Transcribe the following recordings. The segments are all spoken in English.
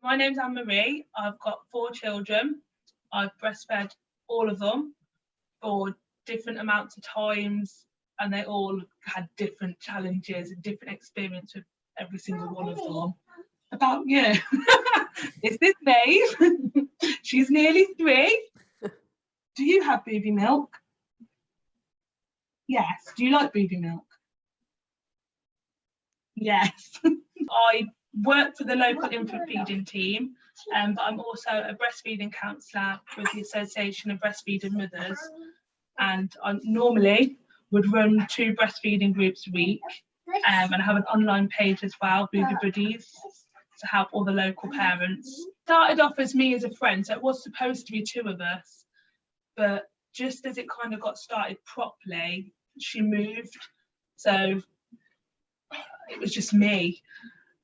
My name's Anne-Marie. I've got 4 children. I've breastfed all of them for different amounts of times, and they all had different challenges and different experience with every single one of them. About you. This is Maeve. She's nearly 3. Do you have boobie milk? Yes. Do you like boobie milk? Yes. I work for the local infant feeding team, but I'm also a breastfeeding counsellor with the Association of Breastfeeding Mothers, and I normally would run 2 breastfeeding groups a week, and I have an online page as well, Boobie Buddies, to help all the local parents. Started off as me as a friend, so it was supposed to be 2 of us, but just as it kind of got started properly, she moved, so it was just me.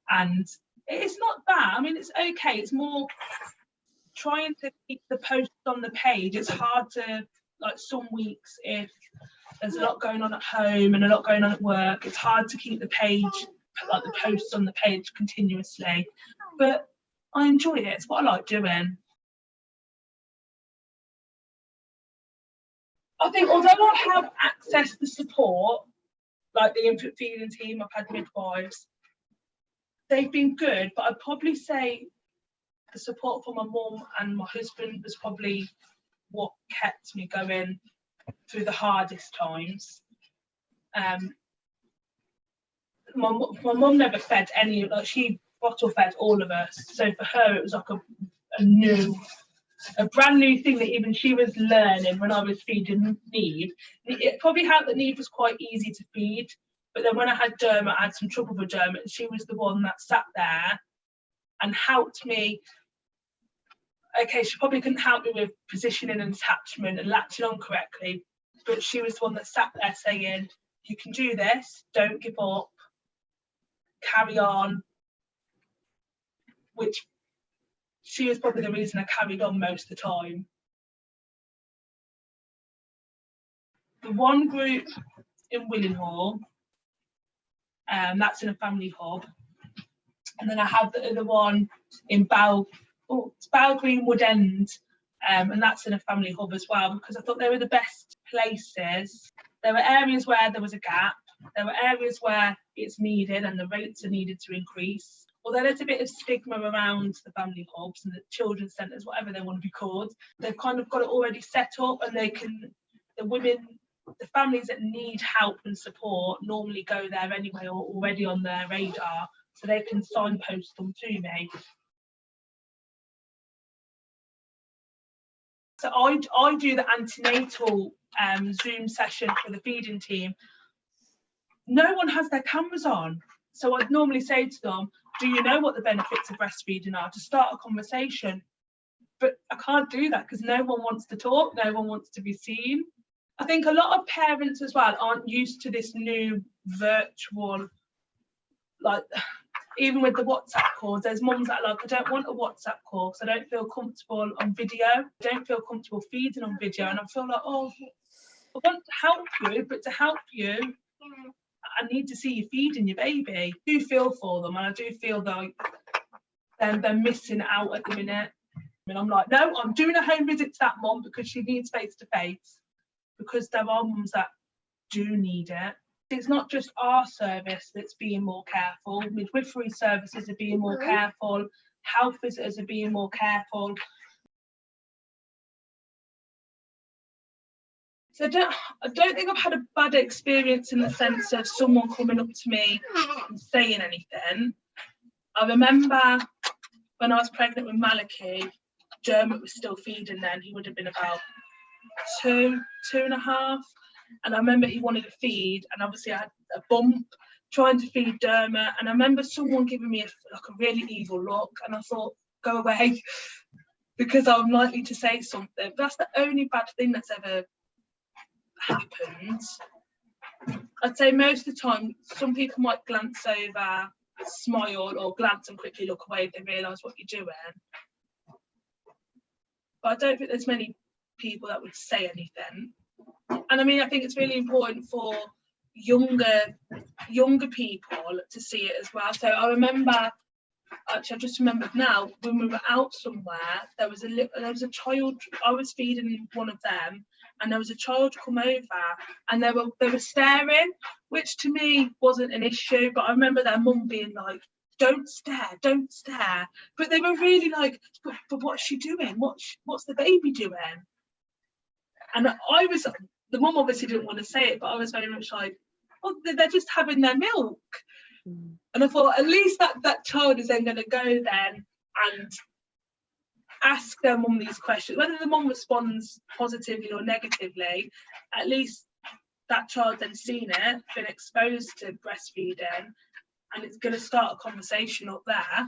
And it's not bad. I mean, it's okay. It's more trying to keep the posts on the page. It's hard to, like, some weeks, if there's a lot going on at home and a lot going on at work, it's hard to keep the page, like the posts on the page continuously. But I enjoy it. It's what I like doing. I think although I have access to support, like the infant feeding team, I've had midwives, they've been good, but I'd probably say the support from my mum and my husband was probably what kept me going through the hardest times. My mum never fed any, like, she bottle fed all of us, so for her it was like a brand new thing that even she was learning when I was feeding Neve. It probably helped that Neve was quite easy to feed, but then when I had Dermot, I had some trouble with Dermot, and she was the one that sat there and helped me. Okay, she probably couldn't help me with positioning and attachment and latching on correctly, but she was the one that sat there saying, you can do this, don't give up, carry on, which she was probably the reason I carried on most of the time. The one group in Willenhall, that's in a family hub, and then I have the other one in Green Wood End, and that's in a family hub as well, because I thought they were the best places. There were areas where there was a gap, there were areas where it's needed and the rates are needed to increase. Although there's a bit of stigma around the family hubs and the children's centres, whatever they want to be called, they've kind of got it already set up, and the families that need help and support normally go there anyway, or already on their radar, so they can signpost them to me. So I do the antenatal Zoom session for the feeding team. No one has their cameras on, so I'd normally say to them, do you know what the benefits of breastfeeding are, to start a conversation? But I can't do that because no one wants to talk, no one wants to be seen. I think a lot of parents as well aren't used to this new virtual, like, even with the WhatsApp calls, there's mums that are like, I don't want a WhatsApp call because I don't feel comfortable on video, I don't feel comfortable feeding on video, and I feel like, oh, I want to help you, but to help you, I need to see you feeding your baby. I do feel for them, and I do feel like they're missing out at the minute. And I'm like, no, I'm doing a home visit to that mum because she needs face-to-face, because there are mums that do need it. It's not just our service that's being more careful. Midwifery services are being more careful. Health visitors are being more careful. So I don't think I've had a bad experience in the sense of someone coming up to me and saying anything. I remember when I was pregnant with Malachi, Dermot was still feeding then. He would have been about 2.5. And I remember he wanted to feed, and obviously I had a bump trying to feed Dermot, and I remember someone giving me a really evil look, and I thought, go away, because I'm likely to say something. That's the only bad thing that's ever happened. I'd say most of the time some people might glance over, smile, or glance and quickly look away if they realise what you're doing, but I don't think there's many people that would say anything. And I mean, I think it's really important for younger people to see it as well. So I remember actually I just remembered now, when we were out somewhere, there was a child. I was feeding one of them, and there was a child come over, and they were staring, which to me wasn't an issue, but I remember their mum being like, don't stare, don't stare. But they were really like, but what's she doing? What's the baby doing? And the mum obviously didn't want to say it, but I was very much like, well, they're just having their milk. And I thought, at least that child is then going to go then and ask their mum these questions. Whether the mum responds positively or negatively, at least that child then seen it, been exposed to breastfeeding, and it's going to start a conversation up there.